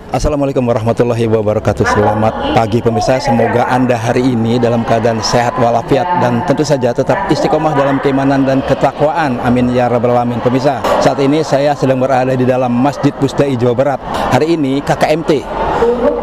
Assalamualaikum warahmatullahi wabarakatuh. Selamat pagi pemirsa, semoga Anda hari ini dalam keadaan sehat walafiat dan tentu saja tetap istiqomah dalam keimanan dan ketakwaan. Amin ya rabbal alamin. Pemirsa, saat ini saya sedang berada di dalam Masjid Pusdai Jawa Barat. Hari ini KKMT,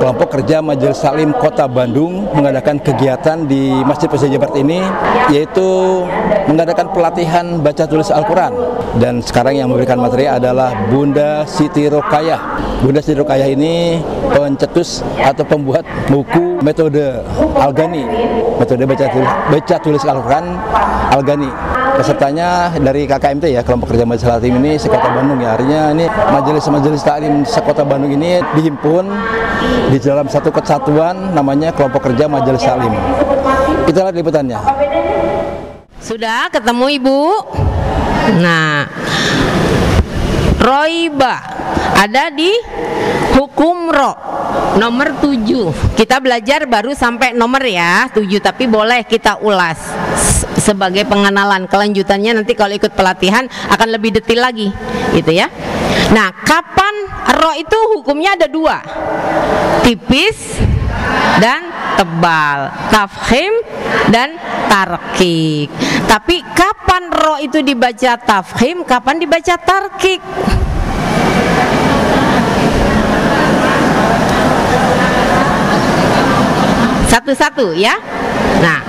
Kelompok Kerja Majelis Taklim Kota Bandung, mengadakan kegiatan di Masjid Pusdai Jawa Barat ini, yaitu mengadakan pelatihan baca tulis Al-Quran. Dan sekarang yang memberikan materi adalah Bunda Siti Rokayah. Bunda Siti Rokayah ini pencetus atau pembuat buku metode Al-Ghani, metode baca tulis Al-Quran Al-Ghani. Pesertanya dari KKMT ya, Kelompok Kerja Majelis Taklim ini sekota Bandung ya. Artinya ini majelis taklim sekota Bandung ini dihimpun di dalam satu kesatuan namanya Kelompok Kerja Majelis Taklim. Kita lihat liputannya. Sudah ketemu Ibu? Nah, roiba ada di hukum ro nomor 7. Kita belajar baru sampai nomor ya 7, tapi boleh kita ulas sebagai pengenalan. Kelanjutannya nanti kalau ikut pelatihan akan lebih detail lagi gitu ya. Nah, kapan ro itu hukumnya ada dua, tipis dan tebal, tafkhim dan tarkik. Tapi kapan ro itu dibaca tafkhim, kapan dibaca tarkik? Satu-satu ya. Nah,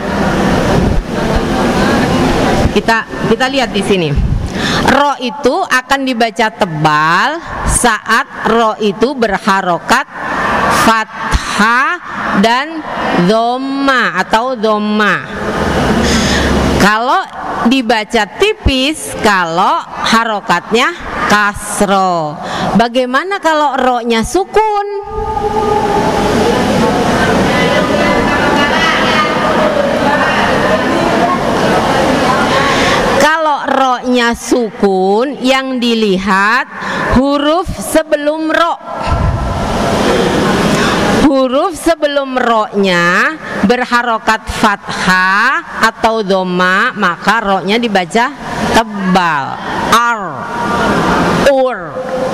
kita lihat di sini. Ro itu akan dibaca tebal saat ro itu berharokat fathah dan dhamma atau dhamma. Kalau dibaca tipis kalau harokatnya kasro. Bagaimana kalau ro-nya sukun? Kalau ro-nya sukun, yang dilihat huruf sebelum ro. Huruf sebelum ro-nya berharokat fathah atau dhamma, maka ro-nya dibaca tebal, ar, ur.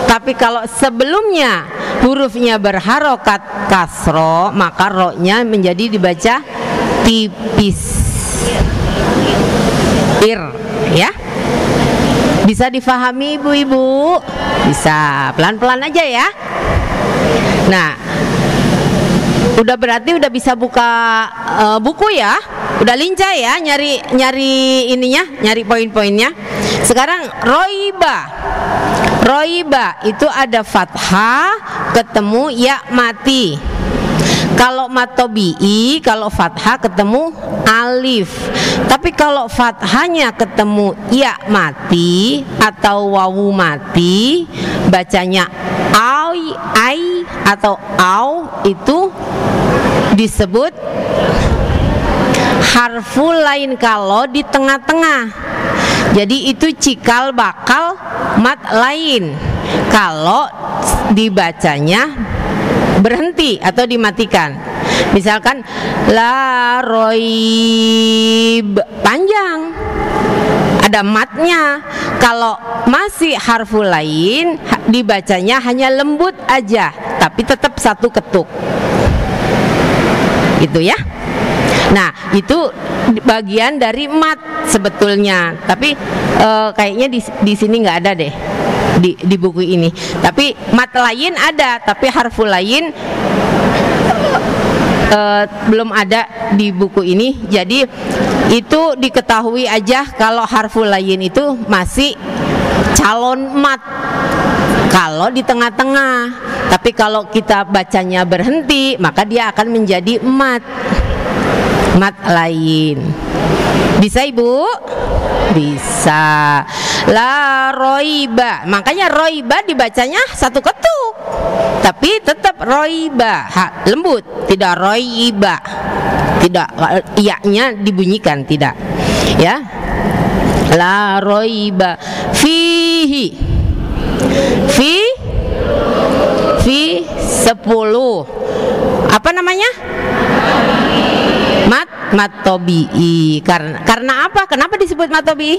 Tapi kalau sebelumnya hurufnya berharokat kasro, maka ro-nya menjadi dibaca tipis, ir, ya. Bisa difahami ibu-ibu? Bisa, pelan-pelan aja ya. Nah, udah berarti udah bisa buka buku ya, udah lincah ya nyari ininya, nyari poin-poinnya. Sekarang roiba itu ada fathah ketemu ya mati. Kalau matobi'i, kalau fathah ketemu alif. Tapi kalau fathahnya ketemu ya mati atau wawu mati, bacanya ai atau au, itu disebut harful lain kalau di tengah-tengah. Jadi itu cikal bakal mat lain kalau dibacanya berhenti atau dimatikan. Misalkan la roib, panjang, ada matnya. Kalau masih harful lain dibacanya hanya lembut aja, tapi tetap satu ketuk gitu ya. Nah, itu bagian dari mat sebetulnya, tapi kayaknya di sini nggak ada deh di buku ini. Tapi mat lain ada, tapi harful lain belum ada di buku ini. Jadi itu diketahui aja kalau harful lain itu masih calon mat kalau di tengah-tengah. Tapi kalau kita bacanya berhenti, maka dia akan menjadi mat lain. Bisa ibu? Bisa. La roiba, makanya roiba dibacanya satu ketuk, tapi tetap roiba, lembut, tidak roiba, tidak iya-nya dibunyikan, tidak ya. La roiba fihi, fi 10, apa namanya? Matobi'i. Karena apa? Kenapa disebut matobi'i?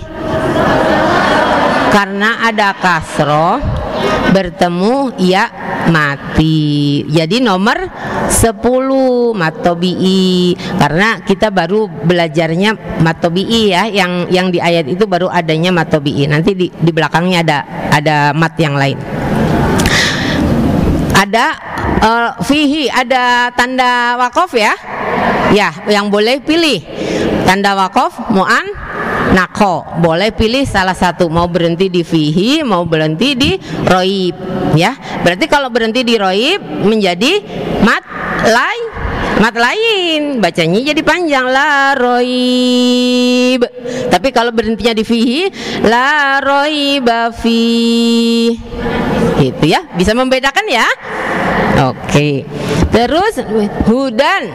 Karena ada kasroh bertemu ya mati. Jadi nomor 10 mat tobi'i, karena kita baru belajarnya mat tobi'i ya, yang di ayat itu baru adanya mat tobi'i. Nanti di belakangnya ada mat yang lain. Ada fihi, ada tanda wakof ya. Ya, yang boleh pilih tanda wakof mu'an nako, boleh pilih salah satu, mau berhenti di fihi, mau berhenti di roib ya. Berarti kalau berhenti di roib menjadi mat lain, bacanya jadi panjang la roib. Tapi kalau berhentinya di fihi la roiba fi, gitu ya, bisa membedakan ya. Oke, terus hudan.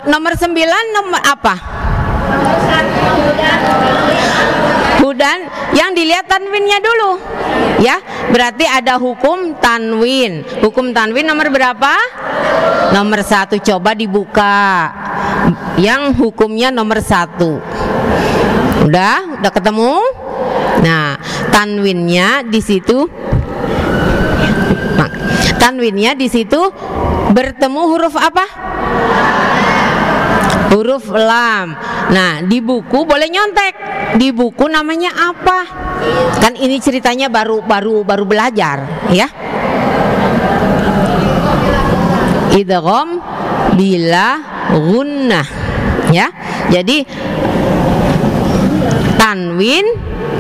Nomor 9 nomor apa? Hudan, yang dilihat tanwinnya dulu ya. Berarti ada hukum tanwin. Hukum tanwin nomor berapa? Nomor 1. Coba dibuka yang hukumnya nomor 1. Udah ketemu? Nah, tanwinnya di situ. Tanwinnya di situ bertemu huruf apa? Huruf lam. Nah, di buku boleh nyontek. Di buku namanya apa? Kan ini ceritanya baru belajar, ya. Idgham bila gunnah, ya. Jadi tanwin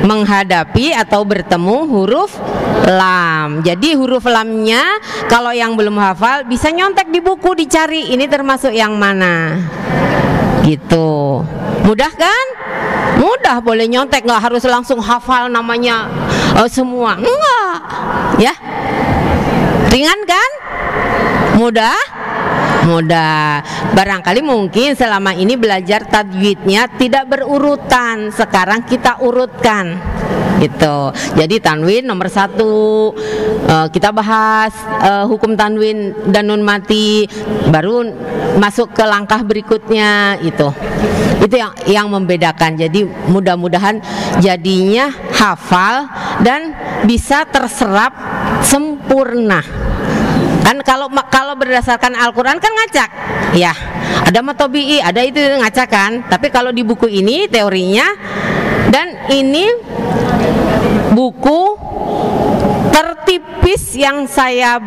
menghadapi atau bertemu huruf lam. Jadi huruf lamnya kalau yang belum hafal bisa nyontek di buku, dicari ini termasuk yang mana. Gitu. Mudah kan? Mudah, boleh nyontek, nggak harus langsung hafal namanya semua. Enggak. Ya. Ringan kan? Mudah? Mudah. Barangkali mungkin selama ini belajar tajwidnya tidak berurutan. Sekarang kita urutkan. Gitu. Jadi tanwin nomor 1, kita bahas hukum tanwin dan nun mati, baru masuk ke langkah berikutnya. Itu yang membedakan. Jadi mudah-mudahan jadinya hafal dan bisa terserap sempurna. Kan kalau berdasarkan Al-Quran kan ngacak ya, ada matobi'i, ada itu ngacak kan. Tapi kalau di buku ini teorinya, dan ini buku tertipis yang saya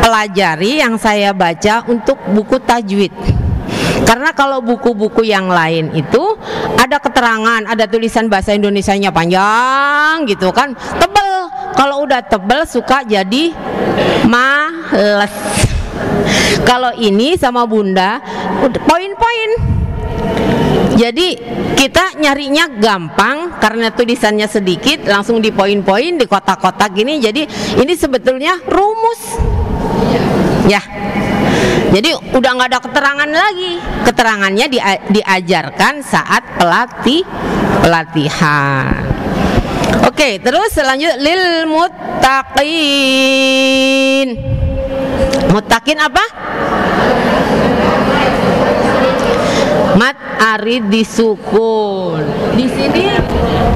pelajari, yang saya baca untuk buku tajwid. Karena kalau buku-buku yang lain itu ada keterangan, ada tulisan bahasa Indonesianya panjang gitu kan, tebel. Kalau udah tebel suka jadi males. Kalau ini sama Bunda poin-poin. Jadi kita nyarinya gampang karena tulisannya sedikit, langsung di poin-poin, di kotak-kotak gini. Jadi ini sebetulnya rumus. Ya. Jadi udah nggak ada keterangan lagi. Keterangannya diajarkan saat pelatihan. Oke, terus selanjut lil muttaqin. Muttaqin apa? Mat arid disukun. Di sini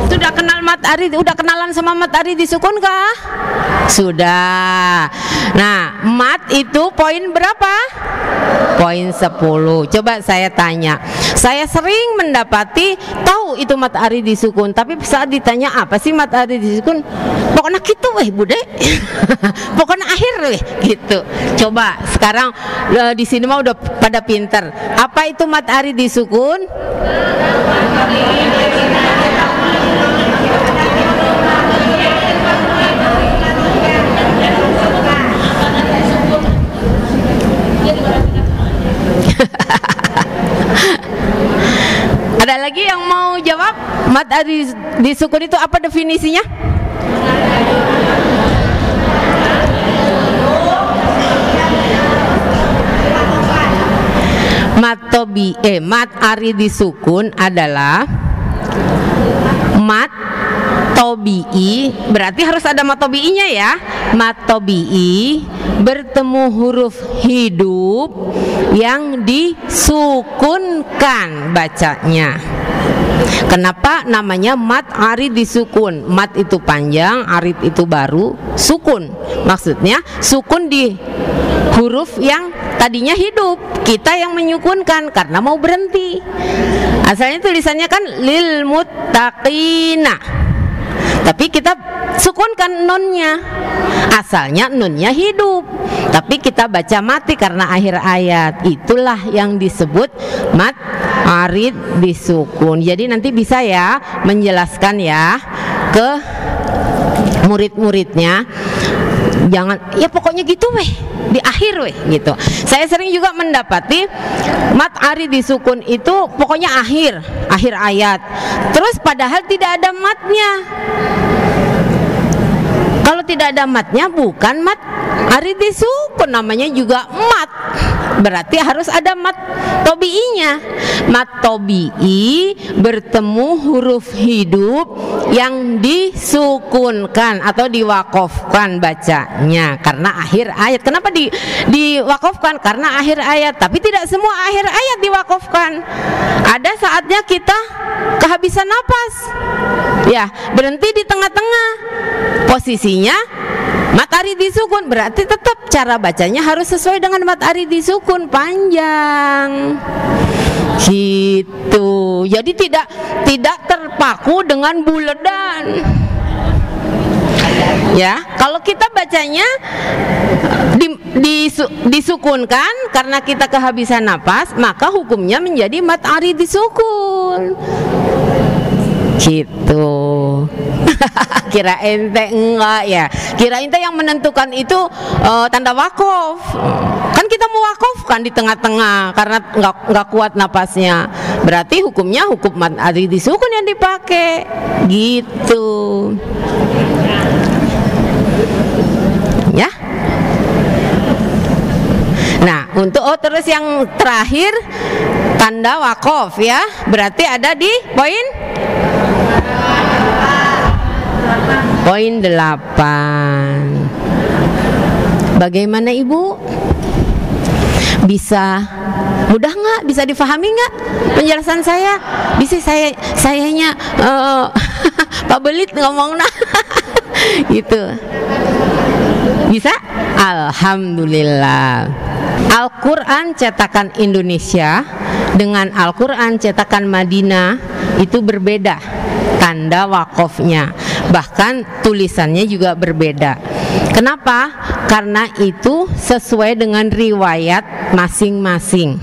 sudah kenal mat arid, udah kenalan sama mat arid disukun kah? Sudah. Nah, mat itu poin berapa? Poin 10. Coba saya tanya. Saya sering mendapati tahu itu mat arid disukun, tapi saat ditanya apa sih mat arid disukun, pokoknya gitu weh bude. Pokoknya akhir weh gitu. Coba sekarang di sini mah udah pada pinter. Apa itu mat arid disukun? Ada lagi yang mau jawab? Mat arid disukun itu apa definisinya? Mat arid disukun adalah mat tobi'i, berarti harus ada mat tobi'inya ya. Mat tobi'i bertemu huruf hidup yang disukunkan bacanya. Kenapa namanya mat arid disukun? Mat itu panjang, arid itu baru, sukun. Maksudnya sukun di huruf yang tadinya hidup, kita yang menyukunkan karena mau berhenti. Asalnya tulisannya kan lil muttaqina, tapi kita sukunkan nunnya. Asalnya nunnya hidup, tapi kita baca mati karena akhir ayat. Itulah yang disebut mat arid disukun. Jadi nanti bisa ya menjelaskan ya ke murid-muridnya. Jangan, ya pokoknya gitu weh, di akhir weh gitu. Saya sering juga mendapati mat arid disukun itu pokoknya akhir ayat. Terus padahal tidak ada matnya. Kalau tidak ada matnya bukan mat arid disukun, namanya juga mat. Berarti harus ada mat tobi'inya. Mat tobi'i bertemu huruf hidup yang disukunkan atau diwakofkan bacanya karena akhir ayat. Kenapa diwakofkan? Karena akhir ayat. Tapi tidak semua akhir ayat diwakofkan. Ada saatnya kita kehabisan napas, ya berhenti di tengah-tengah. Posisinya mat arid disukun, berarti tetap cara bacanya harus sesuai dengan mat arid disukun, panjang gitu. Jadi tidak terpaku dengan buledan. Ya, kalau kita bacanya disukunkan karena kita kehabisan napas, maka hukumnya menjadi mat arid disukun. Gitu. Kirain teh enggak ya. Kirain teh yang menentukan itu tanda wakof. Kan kita mau wakofkan di tengah-tengah karena enggak kuat napasnya. Berarti hukumnya hukum mat arid disukun yang dipakai. Gitu. Ya. Nah, untuk terus yang terakhir tanda wakof ya. Berarti ada di poin 8. Bagaimana Ibu? Bisa mudah nggak? Bisa difahami nggak penjelasan saya? Bisa sayanya Pak Belit ngomong nah gitu. Bisa? Alhamdulillah. Al-Quran cetakan Indonesia dengan Al-Quran cetakan Madinah itu berbeda tanda wakofnya, bahkan tulisannya juga berbeda. Kenapa? Karena itu sesuai dengan riwayat masing-masing.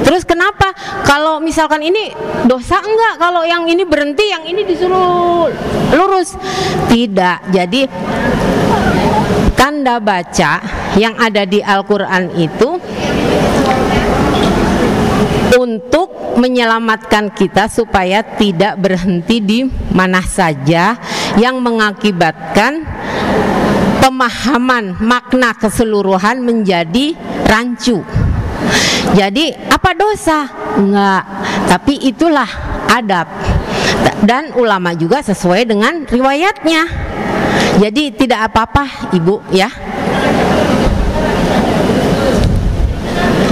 Terus kenapa kalau misalkan ini dosa enggak kalau yang ini berhenti, yang ini disuruh lurus? Tidak. Jadi tanda baca yang ada di Al-Quran itu untuk menyelamatkan kita supaya tidak berhenti di mana saja yang mengakibatkan pemahaman makna keseluruhan menjadi rancu. Jadi apa dosa? Enggak, tapi itulah adab. Dan ulama juga sesuai dengan riwayatnya. Jadi tidak apa-apa Ibu ya.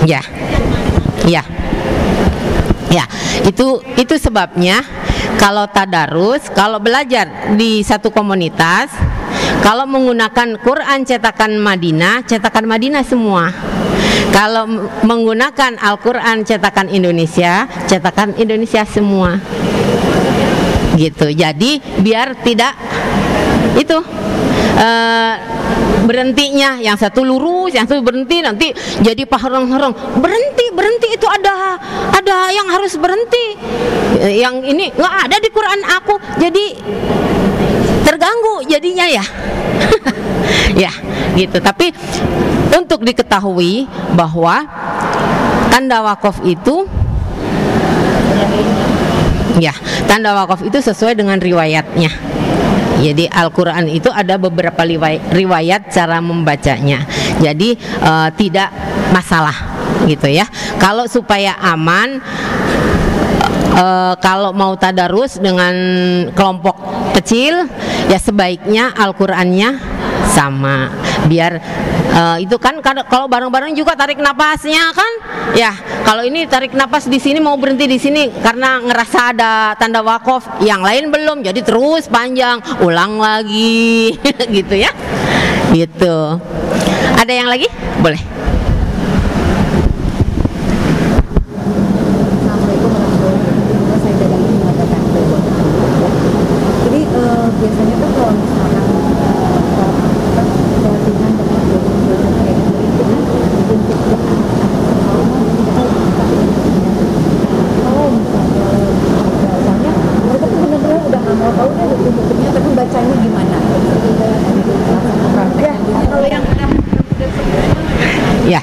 Ya. Ya. Ya, itu sebabnya kalau tadarus, kalau belajar di satu komunitas, kalau menggunakan Quran cetakan Madinah semua. Kalau menggunakan Al-Quran cetakan Indonesia semua. Gitu. Jadi biar tidak itu berhentinya, yang satu lurus, yang satu berhenti, nanti jadi pahareng-hareng. Berhenti itu ada yang harus berhenti. Yang ini nggak ada di Quran aku, jadi terganggu jadinya ya. Ya, gitu. Tapi untuk diketahui bahwa tanda wakaf itu ya, tanda wakaf itu sesuai dengan riwayatnya. Jadi Al-Quran itu ada beberapa riwayat cara membacanya. Jadi tidak masalah gitu ya. Kalau supaya aman, kalau mau tadarus dengan kelompok kecil, ya sebaiknya Al-Qurannya sama, biar itu kan kalau bareng-bareng juga tarik napasnya kan ya. Kalau ini tarik napas di sini mau berhenti di sini karena ngerasa ada tanda wakof, yang lain belum, jadi terus panjang, ulang lagi gitu ya, gitu. Ada yang lagi? Boleh. Biasanya tuh kalau misalkan pelatihan dengan dosen kayak gitu itu kan untuk kalau misalnya bacanya mereka tuh benar-benar udah nggak mau tahu deh bentuknya, tapi bacanya gimana? Ya, kalau yang ya,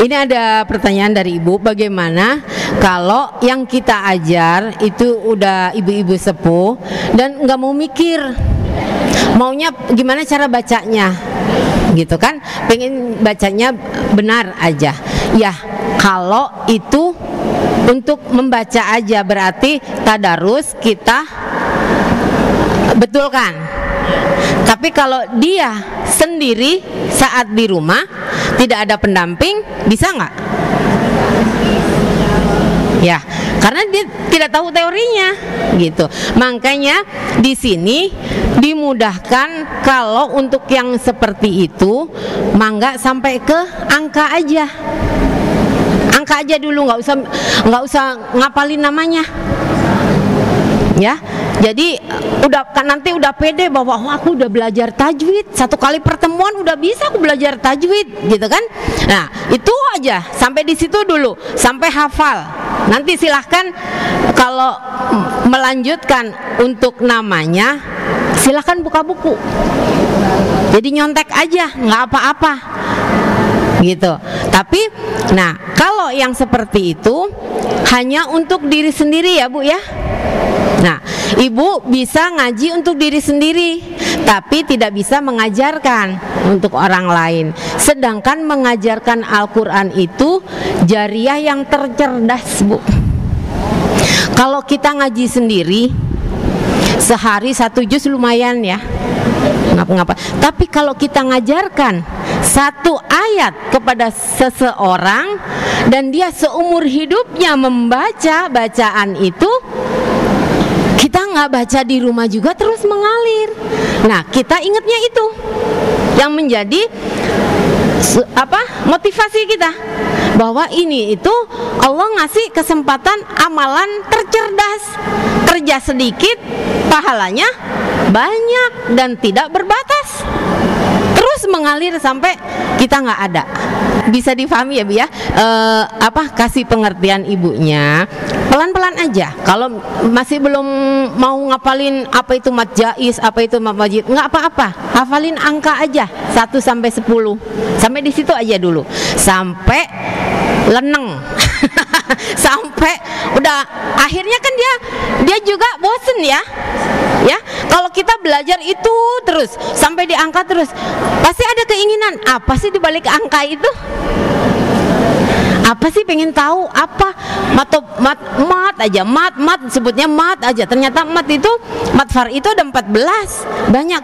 ini ada pertanyaan dari Ibu, bagaimana kalau yang kita ajar itu udah ibu-ibu sepuh dan nggak mau mikir, maunya gimana cara bacanya, gitu kan? Pengen bacanya benar aja. Ya, kalau itu untuk membaca aja berarti tadarus kita betulkan. Tapi kalau dia sendiri saat di rumah tidak ada pendamping, bisa nggak? Ya, karena dia tidak tahu teorinya, gitu. Makanya di sini dimudahkan kalau untuk yang seperti itu, mangga sampai ke angka aja. Angka aja dulu, nggak usah ngapalin namanya. Ya, jadi nanti udah pede bahwa aku udah belajar tajwid, satu kali pertemuan udah bisa aku belajar tajwid, gitu kan? Nah, itu aja sampai di situ dulu, sampai hafal. Nanti silahkan kalau melanjutkan untuk namanya, silahkan buka buku. Jadi nyontek aja, nggak apa-apa, gitu. Tapi, nah kalau yang seperti itu hanya untuk diri sendiri ya Bu ya. Nah, Ibu bisa ngaji untuk diri sendiri, tapi tidak bisa mengajarkan untuk orang lain. Sedangkan mengajarkan Al-Quran itu jariah yang tercerdas, Bu. Kalau kita ngaji sendiri, sehari 1 juz lumayan ya, ngapa-ngapa. Tapi kalau kita ngajarkan 1 ayat kepada seseorang dan dia seumur hidupnya membaca bacaan itu, kita nggak baca di rumah juga terus mengalir. Nah, kita ingatnya itu yang menjadi motivasi kita, bahwa ini itu Allah ngasih kesempatan amalan tercerdas, kerja sedikit pahalanya banyak dan tidak berbatas, terus mengalir sampai kita nggak ada. Bisa difahami ya Bu ya, kasih pengertian ibunya pelan-pelan aja. Kalau masih belum mau ngapalin apa itu mat jaiz, apa itu mat wajib, nggak apa-apa, hafalin angka aja 1 sampai 10, sampai di situ aja dulu, sampai leneng. Sampai udah akhirnya kan dia juga bosen ya. Ya, kalau kita belajar itu terus sampai di angka terus, pasti ada keinginan, apa sih di balik angka itu? Apa sih, pengen tahu apa? Mat aja, mat sebutnya mat aja. Ternyata mat far itu ada 14, banyak.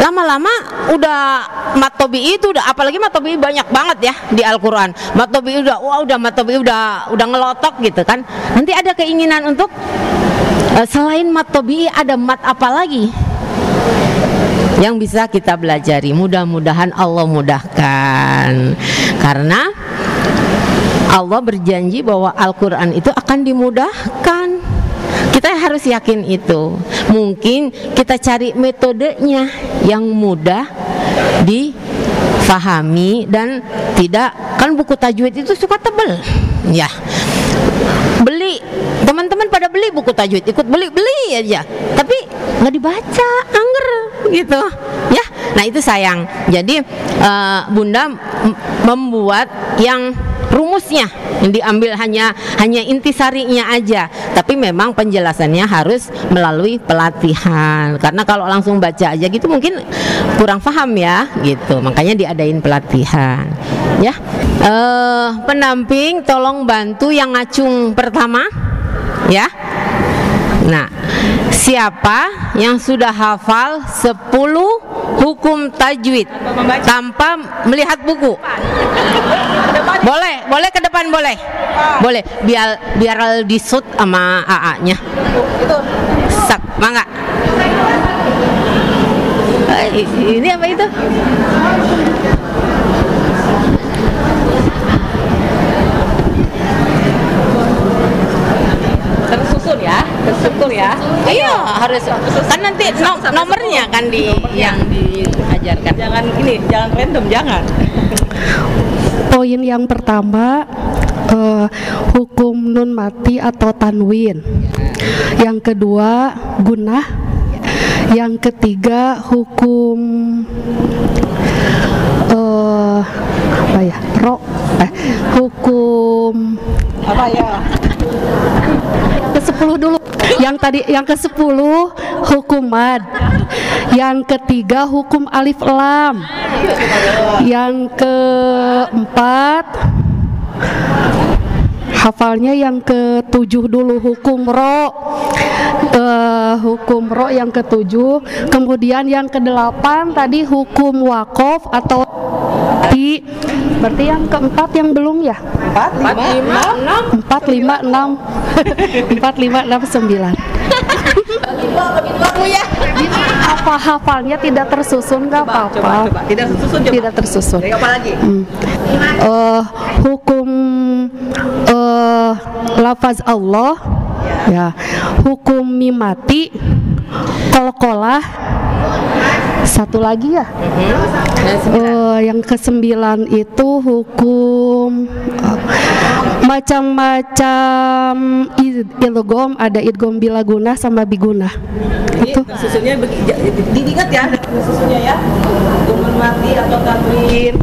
Lama-lama udah mat tobi itu udah, apalagi mat tobi banyak banget ya di Al-Qur'an. Mat tobi udah ngelotok gitu kan. Nanti ada keinginan untuk selain mat tobi ada mat apa lagi yang bisa kita belajari. Mudah-mudahan Allah mudahkan, karena Allah berjanji bahwa Al-Quran itu akan dimudahkan. Kita harus yakin itu. Mungkin kita cari metodenya yang mudah difahami dan tidak, kan buku tajwid itu suka tebel ya. Beli, teman-teman pada beli buku tajwid, ikut beli aja, tapi nggak dibaca, angger gitu ya. Nah itu sayang. Jadi Bunda membuat yang rumusnya yang diambil hanya intisarinya aja, tapi memang penjelasannya harus melalui pelatihan, karena kalau langsung baca aja gitu mungkin kurang paham ya gitu, makanya diadain pelatihan ya. Pendamping tolong bantu yang ngacung pertama ya. Nah, siapa yang sudah hafal 10 hukum tajwid tanpa melihat buku. Boleh ke depan boleh. Boleh biar disut sama AA-nya. Sak, mangga. Ini apa itu? Tersusun ya. Iya, harus. Kan nanti nomornya kan yang diajarkan. Jangan random, jangan. Poin yang pertama, hukum nun mati atau tanwin. Yang kedua, gunah. Yang ketiga, hukum hukum Apa ya? ke-10 dulu. Yang ke-10 hukum mad. Yang ketiga hukum alif lam. Yang keempat hafalnya yang ke-7 dulu hukum ro. Hukum ro yang ke-7. Kemudian yang ke-8 tadi hukum wakof atau berarti yang keempat yang belum ya? 4, 5, 6 4, 5, 6 4, 5, 6, 9. Apa hafalnya tidak tersusun nggak apa-apa. Coba. Tidak tersusun. Apa lagi? Hukum lafaz Allah ya. Hukum mimati, qalqalah. Satu lagi ya. Yang ke-9 itu hukum macam-macam idgham, ada idgham bila gunah sama bigunah. Itu Susunnya diingat ya, susunnya ya. Hukum mati atau tanwin,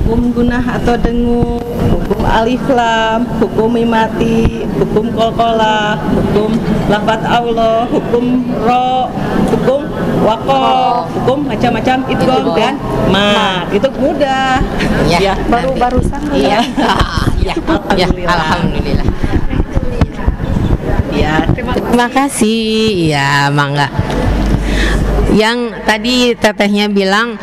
hukum gunah atau dengung, hukum alif lam, hukum mimati, hukum qalqalah, hukum lafaz Allah, hukum ro, hukum waqaf, hukum macam-macam idgham dan mat. Itu mudah. Ya. barusan Iya. Alhamdulillah. Ya, Terima kasih. Ya, mangga. Yang tadi tetehnya bilang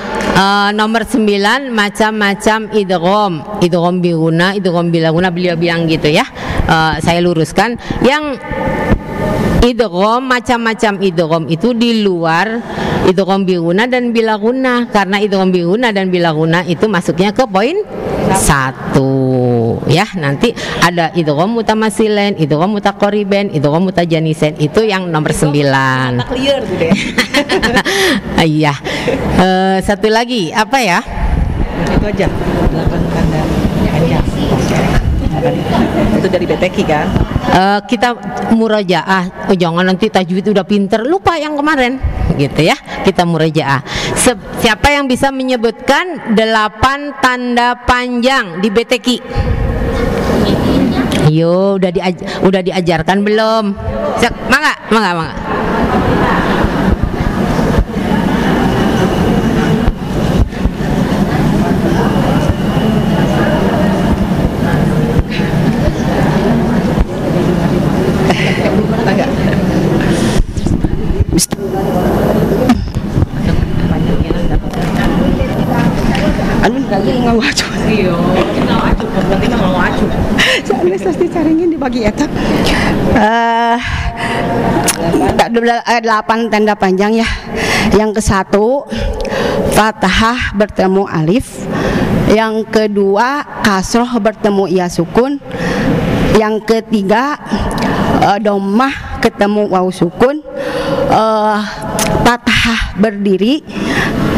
nomor 9 macam-macam idgham biguna, idgham bilaguna, beliau bilang gitu ya. Saya luruskan, yang idgham macam-macam idgham itu di luar idgham biguna dan bilaguna, karena idgham biguna dan bilaguna itu masuknya ke poin 1 ya. Nanti ada idgham mutamasilen, idgham mutaqariben, idgham mutajanisen, itu yang nomor 9. clear tuh deh. Iya. Satu lagi apa ya? Itu aja. 8 tanda panjang. Itu dari BTK kan? Kita murajaah. Jangan nanti tajwid udah pinter lupa yang kemarin gitu ya. Kita murajaah. Siapa yang bisa menyebutkan 8 tanda panjang di BTK? Yo, udah diajarkan belum? Mangga. Ngawacu. Iya, ngawacu. Berarti ngawacu. Soalnya pasti caringin dibagi eta. 8 tanda panjang ya. Yang ke-1 fathah bertemu alif. Yang kedua kasroh bertemu ia sukun. Yang ketiga dhammah ketemu waw sukun. Fathah berdiri,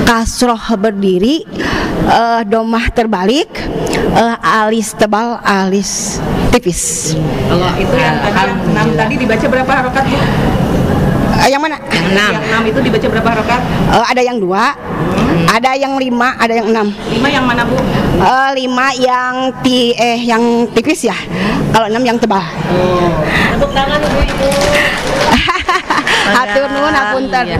kasroh berdiri, dhammah terbalik, alis tebal, alis tipis. Kalau itu yang tadi yang 6 tadi dibaca berapa harokat Bu? Yang mana? Yang 6 itu dibaca berapa harokat? Ada yang 2, ada yang 5, ada yang 6. 5 yang mana Bu? 5 yang yang tipis ya. Kalau 6 yang tebal. Tepuk tangan Ibu. Hatur nuhun hapunten. Iya.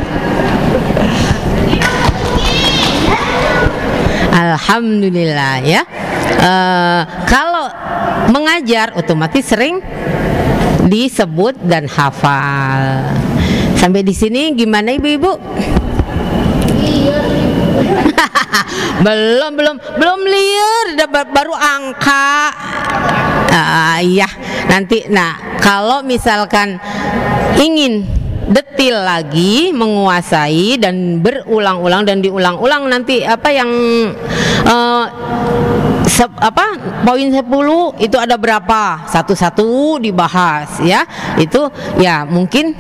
Alhamdulillah ya. Kalau mengajar otomatis sering disebut dan hafal. Sampai di sini gimana ibu-ibu? belum liar, baru angka. Iya, nanti. Nah, kalau misalkan ingin detil lagi, menguasai dan berulang-ulang dan diulang-ulang, nanti apa yang poin 10 itu ada berapa, satu-satu dibahas ya. Itu ya mungkin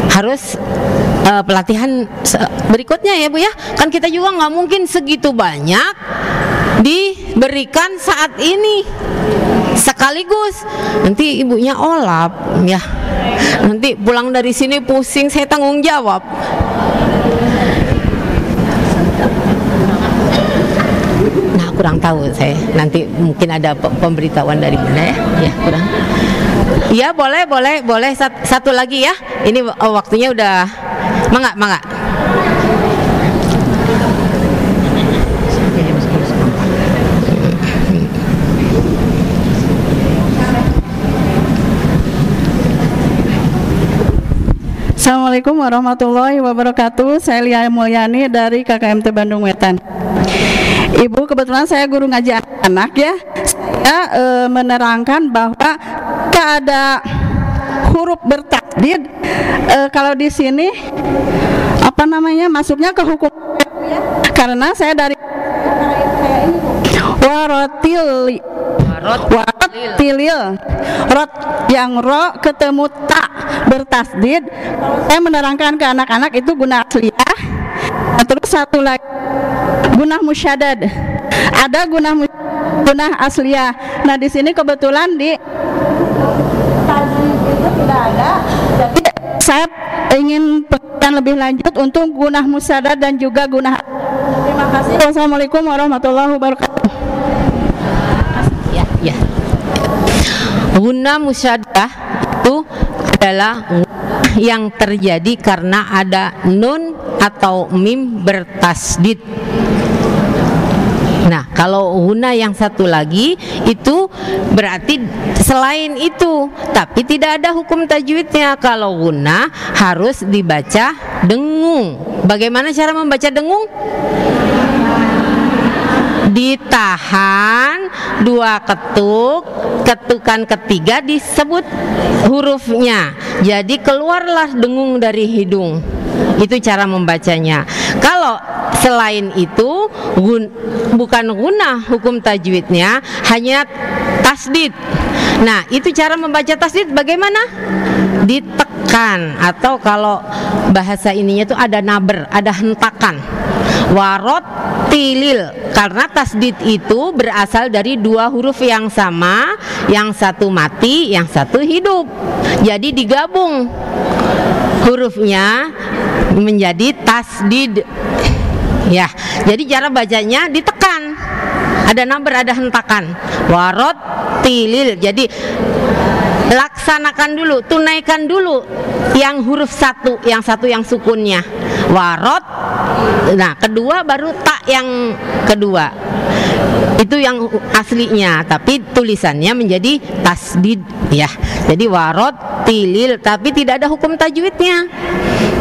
harus pelatihan berikutnya ya Bu ya. Kan kita juga nggak mungkin segitu banyak diberikan saat ini sekaligus, nanti ibunya olap ya, nanti pulang dari sini pusing, saya tanggung jawab. Nah, kurang tahu saya, nanti mungkin ada pemberitahuan dari mana ya, kurang. Ya, boleh satu lagi ya, ini waktunya udah mangga. Assalamualaikum warahmatullahi wabarakatuh. Saya Lia Mulyani dari KKMT Bandung Wetan. Ibu, kebetulan saya guru ngaji anak ya. Saya menerangkan bahwa jika ada huruf bertasdid, kalau di sini apa namanya masuknya ke hukum, karena saya dari warotilil rot yang ro ketemu tak bertasdid. Saya menerangkan ke anak-anak itu guna asliyah. Nah, terus satu lagi gunah musyaddad, ada gunah asliyah. Nah, di sini kebetulan di tasdid itu tidak ada, jadi saya ingin penjelasan lebih lanjut untuk gunah musyaddad dan juga gunah. Terima kasih. Wassalamualaikum warahmatullahi wabarakatuh. Ya. Guna musyaddah itu adalah yang terjadi karena ada nun atau mim bertasdid. Nah, kalau guna yang satu lagi itu berarti selain itu, tapi tidak ada hukum tajwidnya. Kalau guna harus dibaca dengung. Bagaimana cara membaca dengung? Ditahan 2 ketuk, ketukan ketiga disebut hurufnya, jadi keluarlah dengung dari hidung. Itu cara membacanya. Kalau selain itu bukan guna hukum tajwidnya, hanya tasdid. Nah, itu cara membaca tasdid bagaimana? Ditekan, atau kalau bahasa ininya itu ada naber, ada hentakan. Warot tilil, karena tasdid itu berasal dari 2 huruf yang sama, yang satu mati, yang satu hidup. Jadi digabung hurufnya menjadi tasdid. Ya, jadi cara bacanya ditekan, ada naber, ada hentakan. Warot tilil, jadi laksanakan dulu, tunaikan dulu yang huruf satu, yang satu yang sukunnya. Warot, nah kedua baru tak yang kedua. Itu yang aslinya, tapi tulisannya menjadi tasdid ya. Jadi warot tilil, tapi tidak ada hukum tajwidnya.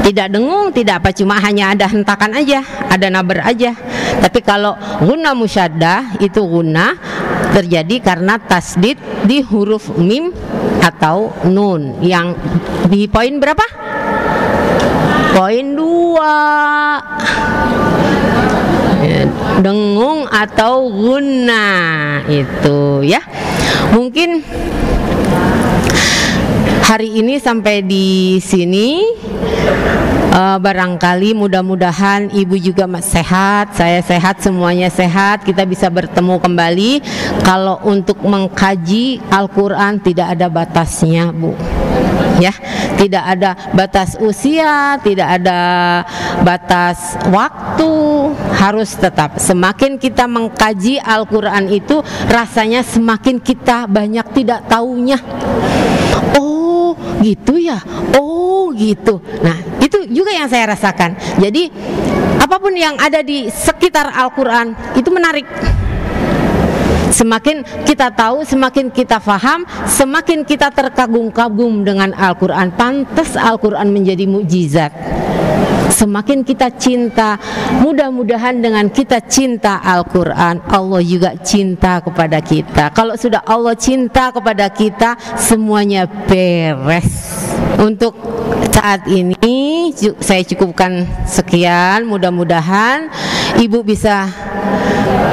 Tidak dengung, tidak apa, cuma hanya ada hentakan aja, ada naber aja. Tapi kalau guna musyaddah itu guna terjadi karena tasdid di huruf mim atau nun. Yang di poin berapa? Poin 2. Dengung atau guna itu ya. Mungkin hari ini sampai di sini. Barangkali mudah-mudahan ibu juga sehat, saya sehat, semuanya sehat, kita bisa bertemu kembali. Kalau untuk mengkaji Al-Quran tidak ada batasnya Bu ya, tidak ada batas usia, tidak ada batas waktu, harus tetap. Semakin kita mengkaji Al-Quran itu rasanya semakin kita banyak tidak taunya. Oh gitu ya, oh gitu. Nah itu juga yang saya rasakan. Jadi apapun yang ada di sekitar Al-Quran itu menarik. Semakin kita tahu, semakin kita faham, semakin kita terkagum-kagum dengan Al-Quran. Pantas Al-Quran menjadi mukjizat. semakin kita cinta, mudah-mudahan dengan kita cinta Al-Quran, Allah juga cinta kepada kita. Kalau sudah Allah cinta kepada kita, semuanya beres. Untuk saat ini saya cukupkan sekian. Mudah-mudahan Ibu bisa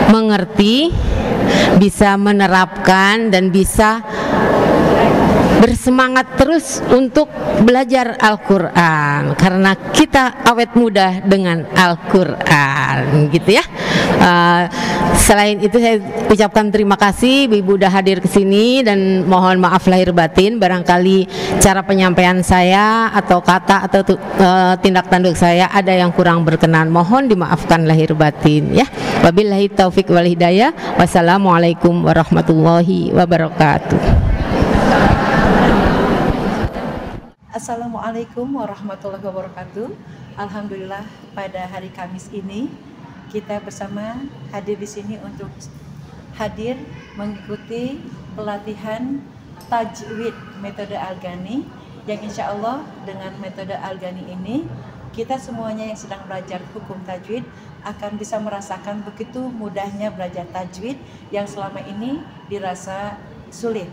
mengerti, bisa menerapkan, dan bisa bersemangat terus untuk belajar Al-Quran, karena kita awet muda dengan Al-Quran, gitu ya. Selain itu saya ucapkan terima kasih Ibu udah hadir ke sini, dan mohon maaf lahir batin barangkali cara penyampaian saya atau kata atau tindak tanduk saya ada yang kurang berkenan, mohon dimaafkan lahir batin ya. Wabillahi taufik wal hidayah. Wassalamualaikum warahmatullahi wabarakatuh. Assalamualaikum warahmatullahi wabarakatuh. Alhamdulillah pada hari Kamis ini kita bersama hadir di sini untuk hadir mengikuti pelatihan tajwid metode Al-Ghani, yang insya Allah dengan metode Al-Ghani ini kita semuanya yang sedang belajar hukum tajwid akan bisa merasakan begitu mudahnya belajar tajwid yang selama ini dirasa sulit.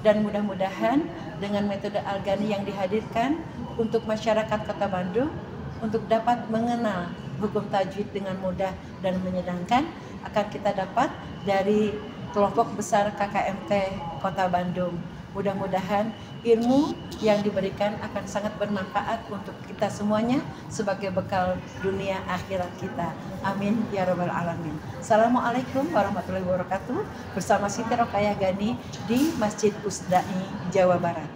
Dan mudah-mudahan dengan metode Al-Ghani yang dihadirkan untuk masyarakat Kota Bandung untuk dapat mengenal hukum tajwid dengan mudah dan menyenangkan, akan kita dapat dari kelompok besar KKMT Kota Bandung. Mudah-mudahan ilmu yang diberikan akan sangat bermanfaat untuk kita semuanya sebagai bekal dunia akhirat kita. Amin ya rabbal alamin. Assalamualaikum warahmatullahi wabarakatuh. Bersama Siti Rokayah Ghani di Masjid Usda'i, Jawa Barat.